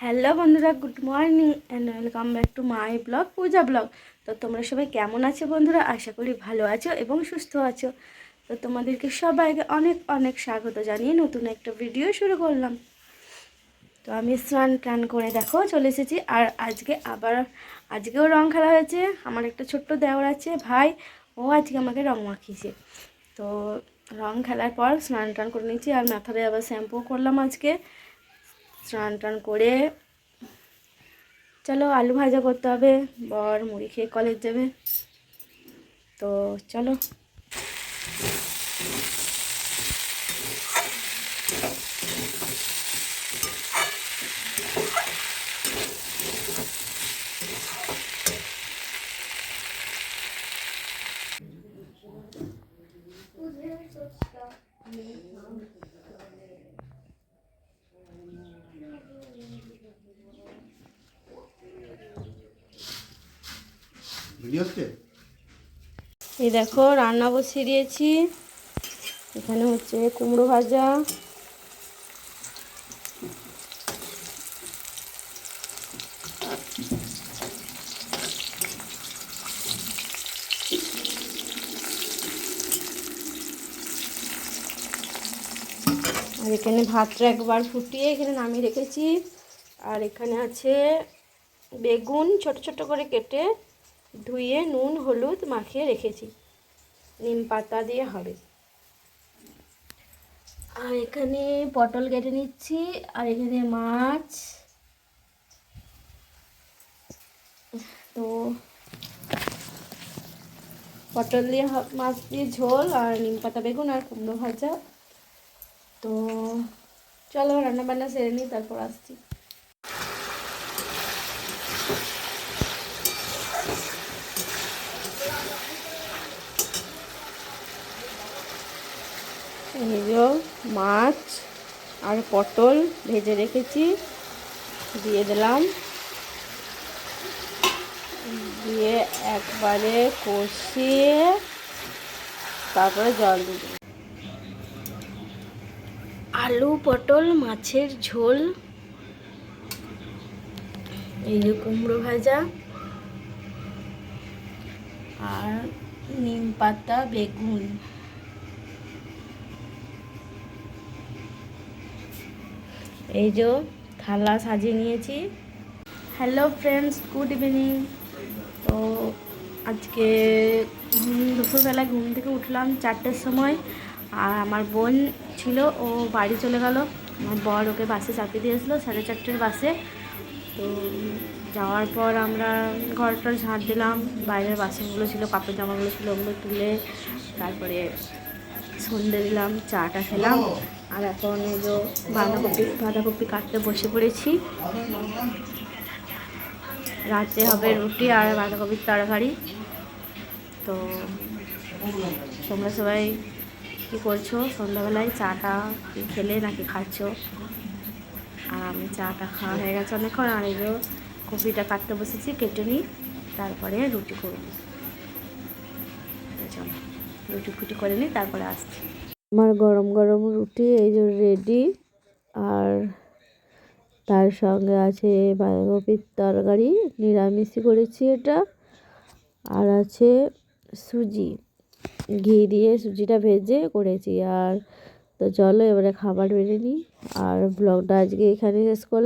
Hello বন্ধুরা, good morning and welcome back to my blog Puja blog. তো তোমরা সবাই কেমন আছো বন্ধুরা? আশা করি ভালো আছো এবং সুস্থ আছো। তো তোমাদেরকে সবাইকে অনেক অনেক স্বাগত জানিয়ে নতুন একটা ভিডিও শুরু করলাম। তো আমি স্নান টান করে দেখো চলে এসেছি। আর আজকেও রং খেলা হয়েছে। আমার একটা ছোট্ট দেওর আছে ভাই, ও আজকে আমাকে রং মাখিয়েছে। তো রং খেলার পর স্নান টান করে নিয়েছি আর মাথারে আবার শ্যাম্পু করলাম আজকে। স্নান টান করে চলো আলু ভাজা করতে হবে, বর মুড়ি খেয়ে কলেজ যাবে। তো চলো। এই দেখো রান্না বসিয়ে দিয়েছি। এখানে হচ্ছে কুমড়ো ভাজা, আর এখানে ভাতটা একবার ফুটিয়ে এখানে নামিয়ে রেখেছি। আর এখানে আছে বেগুন ছোট ছোট করে কেটে ধুয়ে নুন হলুদ মাখিয়ে রেখেছি, নিম পাতা দিয়ে হবে। আর এখানে পটল কেটে নিচ্ছি। আর এখানে মাছ। তো পটল দিয়ে মাছ দিয়ে ঝোল, আর নিম পাতা বেগুন আর কুমড়ো ভাজা। তো চলো রান্না বান্না সেরে নিই, তারপর আসছি। এই যে মাছ আর পটল ভেজে রেখেছি, দিয়ে দিলাম, দিয়ে একবারে কষিয়ে তারপরে জল দিয়ে দিলাম। আলু পটল মাছের ঝোল, এই যে কুমড়ো ভাজা আর নিম পাতা বেগুন। এই যে থালা সাজিয়ে নিয়েছি। Hello friends, good evening. তো আজকে দুপুরবেলা ঘুম থেকে উঠলাম 4টের সময়। আর আমার বোন ছিল, ও বাড়ি চলে গেল। আমার বর ওকে বাসে চাপিয়ে দিয়েছিলো 4:30 বাসে। তো যাওয়ার পর আমরা ঘরটা ঝাঁট দিলাম, বাইরের বাসনগুলো ছিল, কাপড় জামাগুলো ছিল, ওগুলো তুলে তারপরে সন্ধে দিলাম, চাটা খেলাম। আর এখন এই যে বাঁধাকপি কাটতে বসে পড়েছি। রাতে হবে রুটি আর বাঁধাকপির তরকারি। তো তোমরা সবাই কী করছো সন্ধ্যাবেলায়? চাটা কি খেলে নাকি খাচ্ছ? আর আমি চাটা খাওয়া হয়ে গেছে অনেকক্ষণ। আর এই যে কপিটা কাটতে বসেছি, কেটে নিই, তারপরে রুটি করব। চলো রুটি ফুটি করে নিই, তারপরে আসছি। আমার গরম গরম রুটি এই যে রেডি। আর তার সঙ্গে আছে বাঁধাকপির তরকারি, নিরামিষই করেছি এটা। আর আছে সুজি, ঘি দিয়ে সুজিটা ভেজে করেছি। আর তো চলো এবারে খাবার বেড়ে নিই। আর ব্লগটা আজকে এখানে শেষ করলাম।